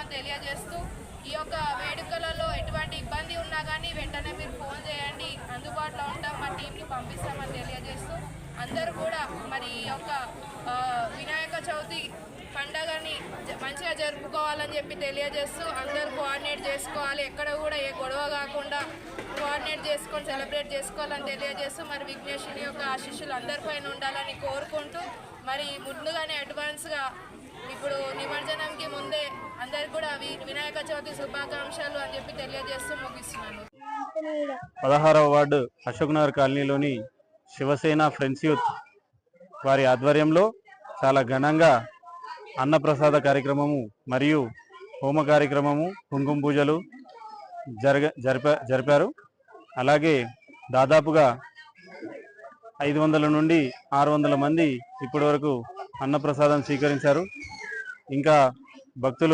పంపిస్తామని తెలియజేస్తూ ఈ యొక్క వేడుకలలో ఎటువంటి ఇబ్బంది ఉన్నా కానీ వెంటనే మీరు ఫోన్ చేయండి, అందుబాటులో ఉంటాం, మా టీంని పంపిస్తామని తెలియజేస్తూ అందరూ కూడా మరి ఈ యొక్క వినాయక చవితి పండగని మంచిగా జరుపుకోవాలని చెప్పి తెలియజేస్తూ అందరూ కోఆర్డినేట్ చేసుకోవాలి, ఎక్కడ కూడా ఏ గొడవ కాకుండా కోఆర్డినేట్ చేసుకొని సెలబ్రేట్ చేసుకోవాలని తెలియజేస్తూ మరి విఘ్నేశ్వరుని యొక్క ఆశీస్సులు అందరిపైన ఉండాలని కోరుకుంటూ మరి ముందుగానే అడ్వాన్స్గా ఇప్పుడు నిమజ్జనంకి ముందే అందరికి కూడా వినాయక చవితి శుభాకాంక్షలు అని చెప్పి తెలియజేస్తూ ముగిస్తున్నాను. 16వ వార్డు అశోక్ నగర్ కాలనీలోని శివసేన ఫ్రెండ్స్ యూత్ వారి ఆధ్వర్యంలో చాలా ఘనంగా అన్నప్రసాద కార్యక్రమము మరియు హోమ కార్యక్రమము కుంకుమ పూజలు జరిపారు. అలాగే దాదాపుగా 500 నుండి 600 మంది ఇప్పటి వరకు అన్నప్రసాదం స్వీకరించారు. ఇంకా భక్తులు